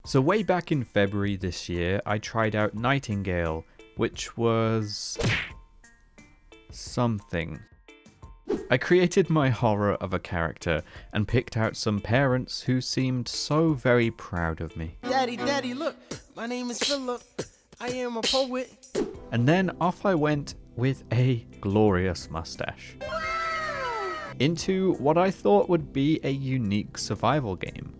So way back in February this year, I tried out Nightingale, which was something. I created my horror of a character and picked out some parents who seemed so very proud of me. Daddy, look, my name is Philip. I am a poet. And then off I went with a glorious mustache. Into what I thought would be a unique survival game.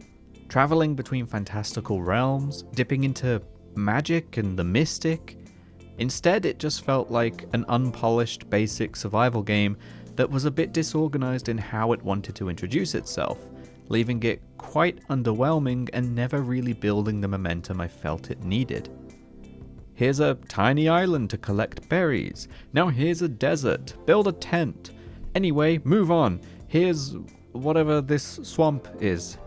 Traveling between fantastical realms, dipping into magic and the mystic. Instead, it just felt like an unpolished basic survival game that was a bit disorganized in how it wanted to introduce itself, leaving it quite underwhelming and never really building the momentum I felt it needed. Here's a tiny island to collect berries. Now here's a desert. Build a tent. Anyway, move on. Here's whatever this swamp is.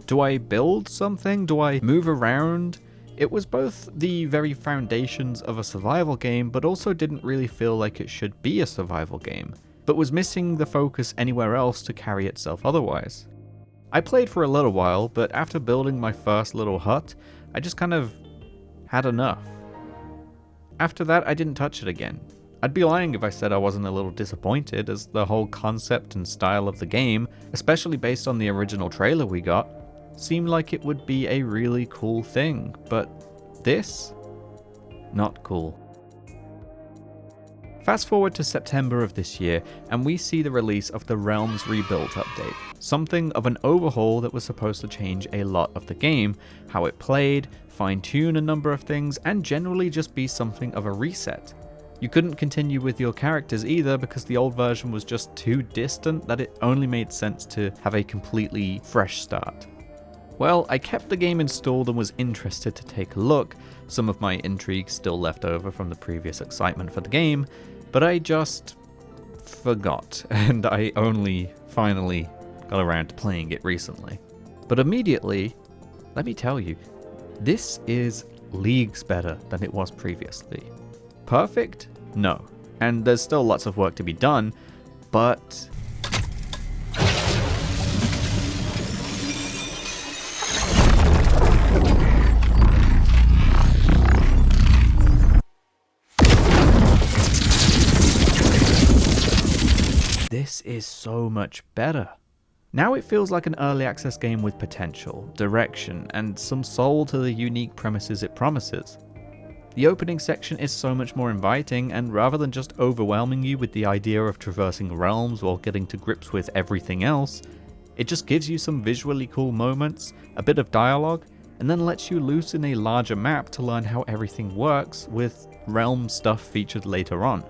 Do I build something? Do I move around? It was both the very foundations of a survival game, but also didn't really feel like it should be a survival game, but was missing the focus anywhere else to carry itself otherwise. I played for a little while, but after building my first little hut, I just kind of had enough. After that, I didn't touch it again. I'd be lying if I said I wasn't a little disappointed, as the whole concept and style of the game, especially based on the original trailer we got, seemed like it would be a really cool thing, but this? Not cool. Fast forward to September of this year, and we see the release of the Realms Rebuilt update, something of an overhaul that was supposed to change a lot of the game, how it played, fine-tune a number of things, and generally just be something of a reset. You couldn't continue with your characters either because the old version was just too distant that it only made sense to have a completely fresh start. Well, I kept the game installed and was interested to take a look, some of my intrigue still left over from the previous excitement for the game, but I just forgot, and I only finally got around to playing it recently. But immediately, let me tell you, this is leagues better than it was previously. Perfect? No. And there's still lots of work to be done, but this is so much better. Now it feels like an early access game with potential, direction, and some soul to the unique premises it promises. The opening section is so much more inviting, and rather than just overwhelming you with the idea of traversing realms while getting to grips with everything else, it just gives you some visually cool moments, a bit of dialogue, and then lets you loose in a larger map to learn how everything works, with realm stuff featured later on.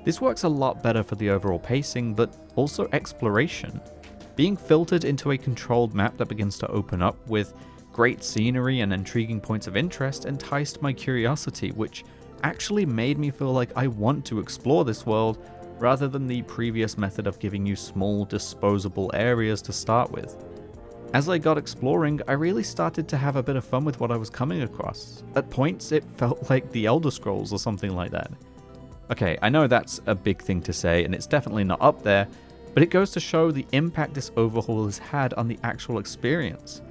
This works a lot better for the overall pacing, but also exploration. Being filtered into a controlled map that begins to open up with great scenery and intriguing points of interest enticed my curiosity, which actually made me feel like I want to explore this world, rather than the previous method of giving you small, disposable areas to start with. As I got exploring, I really started to have a bit of fun with what I was coming across. At points, it felt like the Elder Scrolls or something like that. Okay, I know that's a big thing to say, and it's definitely not up there, but it goes to show the impact this overhaul has had on the actual experience.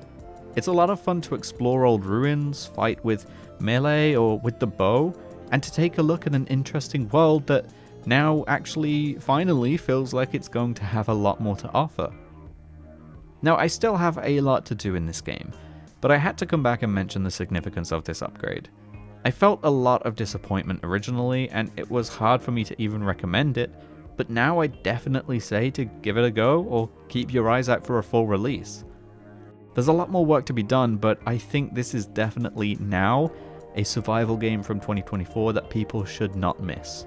It's a lot of fun to explore old ruins, fight with melee or with the bow, and to take a look at an interesting world that now actually finally feels like it's going to have a lot more to offer. Now, I still have a lot to do in this game, but I had to come back and mention the significance of this upgrade. I felt a lot of disappointment originally, and it was hard for me to even recommend it, but now I definitely say to give it a go or keep your eyes out for a full release. There's a lot more work to be done, but I think this is definitely now a survival game from 2024 that people should not miss.